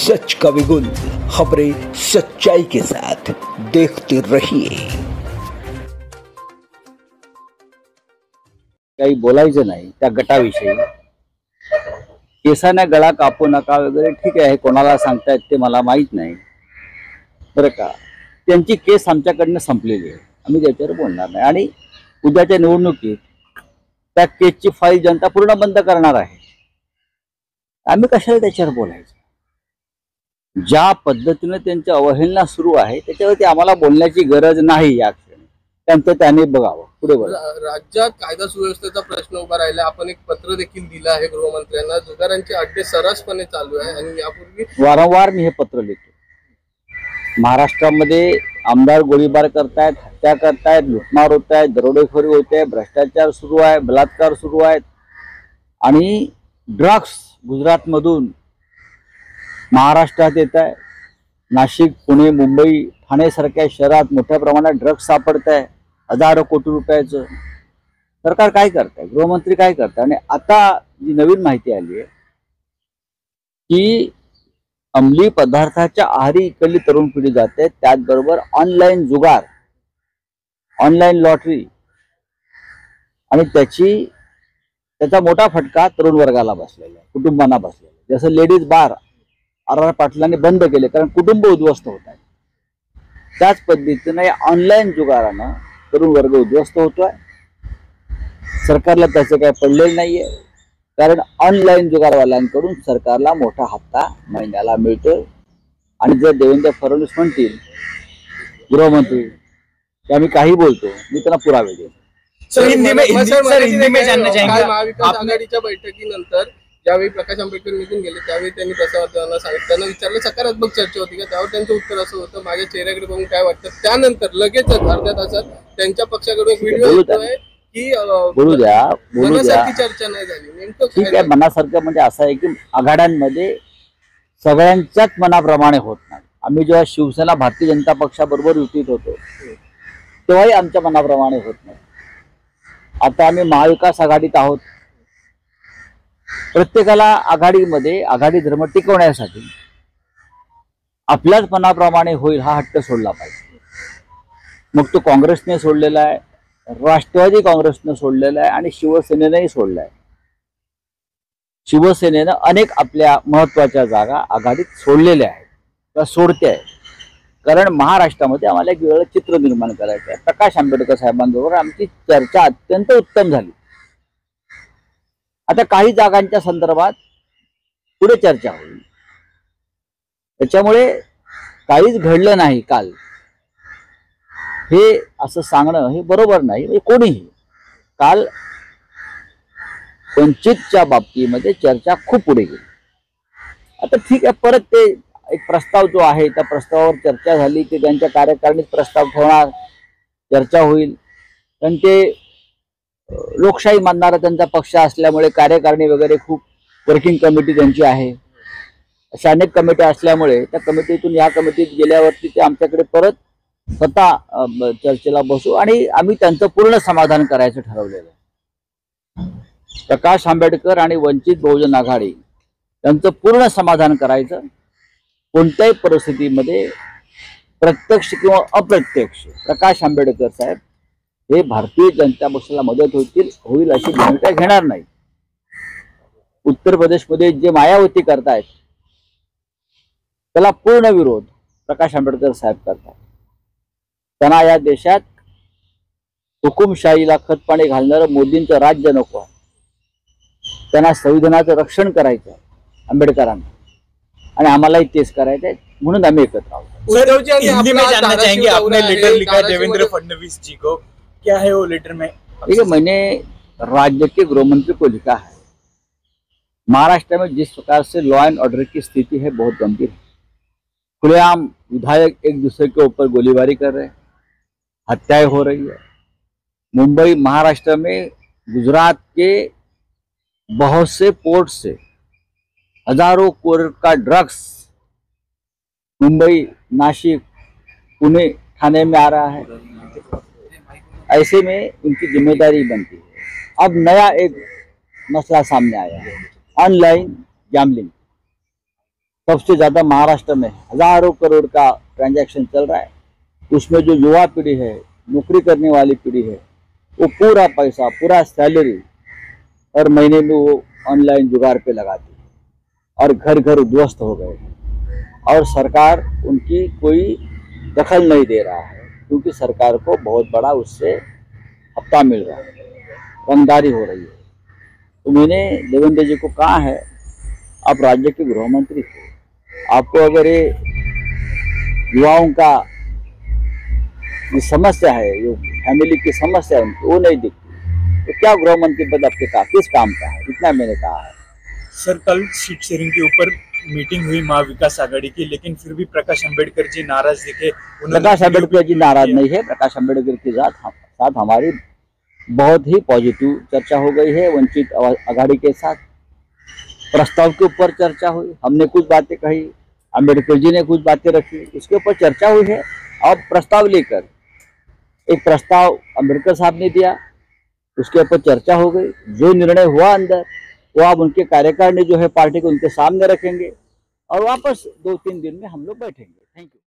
सच का विगुल, खबरें सच्चाई के साथ, देखते रहिए। काही बोलायचं नाही त्या गटाविषयी। केसाने गळा कापू नका वगैरे ठीक आहे, कोणाला सांगतायत ते मला माहित नाही बरं का। त्यांची केस आमच्याकडनं संपलेली आहे, आम्ही त्याच्यावर बोलणार नाही। आणि उद्याच्या निवडणुकीत त्या केसची फाईल जनता पूर्ण बंद करणार आहे, आम्ही कशाला त्याच्यावर बोलायचं। ज्या पद्धतीने त्यांची अवहेलना सुरू आहे त्याच्यावरती आम्हाला बोलण्याची गरज नाही। या क्षणी त्यांचं त्याने बघावं पुढे बघा। राज्यात कायदा सुव्यवस्थेचा प्रश्न उभा राहिला, आपण एक पत्र देखील दिलं आहे गृहमंत्र्यांना। जुगारांचे अड्डे सर्रासपणे चालू आहे आणि यापूर्वी वारंवार मी हे पत्र लिहितो। महाराष्ट्रामध्ये आमदार गोळीबार करतायत, हत्या करतायत, लुटमार होत आहेत, दरोडेखोरी होते, भ्रष्टाचार सुरू आहे, बलात्कार सुरू आहेत आणि ड्रग्स गुजरातमधून महाराष्ट्रात येत आहे। नाशिक, पुणे, मुंबई, ठाणे सारख्या शहरात मोठ्या प्रमाणात ड्रग्स सापडत आहे, हजारो कोटी रुपयाचं। सरकार काय करत आहे, गृहमंत्री काय करतात। आणि आता जी नवीन माहिती आली आहे की अंमली पदार्थाच्या आहारी इकडली तरुण पिढी जाते, त्याचबरोबर ऑनलाईन जुगार, ऑनलाईन लॉटरी आणि त्याचा मोठा फटका तरुण वर्गाला बसलेला आहे, कुटुंबांना बसलेला आहे। जसं लेडीज बार आर पाटलांनी बंद केले कारण कुटुंब उद्ध्वस्त होत आहेत, त्याच पद्धतीने ऑनलाईन जुगारानं तरुण वर्ग उद्ध्वस्त होतोय। सरकारला त्याचं काय पडलेलं नाहीये, कारण ऑनलाईन जुगारवाल्यांकडून सरकारला मोठा हप्ता महिन्याला मिळतोय। आणि जर देवेंद्र फडणवीस म्हणतील गृहमंत्री की आम्ही काही बोलतो, मी त्यांना पुरावे देईन। हिंदी में जानना चाहेंगे। महाविकास आघाडीच्या बैठकीनंतर ज्यावेळी प्रकाश आंबेडकर निघून गेले त्यावेळी त्यांनी प्रसारमाध्यमांना सांगितलं, त्यांना विचारलं सकारात्मक चर्चा होती का, त्यावर त्यांचं उत्तर असं होतं, माझ्या चेहऱ्याकडे बघून काय वाटतं। त्यानंतर लगेचच अर्ध्या तासात त्यांच्या पक्षाकडून एक व्हिडिओ येतोय की बोलू द्या चर्चा नाही झाली। नेमकं ठीक आहे, मनासारखं म्हणजे असं आहे की आघाड्यांमध्ये सगळ्यांच्याच मनाप्रमाणे होत नाही। आम्ही जेव्हा शिवसेना भारतीय जनता पक्षाबरोबर युतीत होतो तेव्हाही आमच्या मनाप्रमाणे होत नाही। आता आम्ही महाविकास आघाडीत आहोत, प्रत्येकाला आघाडीमध्ये आघाडी धर्म टिकवण्यासाठी आपल्याच मनाप्रमाणे होईल हा हट्ट सोडला पाहिजे। मग तो काँग्रेसने सोडलेला आहे, राष्ट्रवादी काँग्रेसने सोडलेला आहे आणि शिवसेनेनेही सोडला आहे। शिवसेनेनं अनेक आपल्या महत्वाच्या जागा आघाडीत सोडलेल्या आहेत किंवा सोडते आहे, कारण महाराष्ट्रामध्ये आम्हाला एक वेगळं चित्र निर्माण करायचं आहे। प्रकाश आंबेडकर साहेबांबरोबर आमची चर्चा अत्यंत उत्तम झाली। आता काही जागांच्या संदर्भात पुढे चर्चा होईल, त्याच्यामुळे काहीच घडलं नाही काल हे असं सांगणं हे बरोबर नाही। म्हणजे कोणीही काल वंचितच्या बाबतीमध्ये चर्चा खूप पुढे गेली। आता ठीक आहे, परत ते एक प्रस्ताव जो आहे त्या प्रस्तावावर चर्चा झाली, ते त्यांच्या कार्यकारिणीत प्रस्ताव ठेवणार, चर्चा होईल। कारण ते लोकशाही मानणारा त्यांचा पक्ष असल्यामुळे कार्यकारिणी वगैरे खूप वर्किंग कमिटी त्यांची आहे, अशा अनेक कमिट्या असल्यामुळे त्या कमिटीतून या कमिटीत गेल्यावरती ते आमच्याकडे परत स्वतः चर्चेला बसू आणि आम्ही त्यांचं पूर्ण समाधान करायचं ठरवलेलं आहे। प्रकाश आंबेडकर आणि वंचित बहुजन आघाडी त्यांचं पूर्ण समाधान करायचं। कोणत्याही परिस्थितीमध्ये प्रत्यक्ष किंवा अप्रत्यक्ष प्रकाश आंबेडकर साहेब हे भारतीय जनता पक्षाला मदत होईल अशी भूमिका घेणार नाही। उत्तर प्रदेशमध्ये जे मायावती करतायत त्याला पूर्ण विरोध प्रकाश आंबेडकर साहेब करतात। त्यांना या देशात हुकुमशाहीला खतपाणी घालणारं मोदींचं राज्य नको आहे, त्यांना संविधानाचं रक्षण करायचं आहे आंबेडकरांना, आणि आम्हालाही तेच करायचं आहे, म्हणून आम्ही एकत्र आहोत। हिंदी में जानना चाहेंगे, आपने लेटर लिखा है देवेंद्र फडणवीस जी को, क्या है वो लेटर में? देखिए, मैंने राज्य के गृहमंत्री को लिखा है, महाराष्ट्र में जिस प्रकार से लॉ एंड ऑर्डर की स्थिति है बहुत गंभीर है। खुलेआम विधायक एक दूसरे के ऊपर गोलीबारी कर रहे हैं, हत्याएं हो रही है। मुंबई महाराष्ट्र में गुजरात के बहुत से पोर्ट से हजारों करोड़ का ड्रग्स मुंबई, नासिक, पुणे, ठाणे में आ रहा है। ऐसे में उनकी जिम्मेदारी बनती है। अब नया एक मसला सामने आया है, ऑनलाइन गैम्बलिंग। सबसे ज्यादा महाराष्ट्र में हजारों करोड़ का ट्रांजैक्शन चल रहा है। उसमें जो युवा पीढ़ी है, नौकरी करने वाली पीढ़ी है, वो पूरा पैसा, पूरा सैलरी हर महीने में वो ऑनलाइन जुगाड़ पे लगाती है और घर घर उद्ध्वस्त हो गए हैं। और सरकार उनकी कोई दखल नहीं दे रहा है, क्योंकि सरकार को बहुत बड़ा उससे हफ्ता मिल रहा है, रंगदारी हो रही है। तो मैंने देवेंद्र जी को कहा है, आप राज्य के गृह मंत्री हो, आपको अगर ये युवाओं का ये समस्या है, ये फैमिली की समस्या है उनकी, वो नहीं दिखती, तो क्या गृह मंत्री पद आपके किस काम का है? इतना मैंने कहा है। सर, कल सीट शेयरिंग के ऊपर मीटिंग हुई महाविकास आघाड़ी की, लेकिन फिर भी प्रकाश अंबेडकर जी नाराज दिखे। प्रकाश अंबेडकर जी नाराज नहीं है। प्रकाश अंबेडकर के साथ हमारी बहुत ही पॉजिटिव चर्चा हो गई है। वंचित आघाड़ी के साथ प्रस्ताव के ऊपर चर्चा हुई, हमने कुछ बातें कही, अंबेडकर जी ने कुछ बातें रखी, इसके ऊपर चर्चा हुई है। अब प्रस्ताव लेकर एक प्रस्ताव अंबेडकर साहब ने दिया, उसके ऊपर चर्चा हो गई। जो निर्णय हुआ अंदर, वो अब उनके कार्यकारिणी जो है पार्टी को उनके सामने रखेंगे और वापस 2-3 दिन में हम लोग बैठेंगे। Thank you.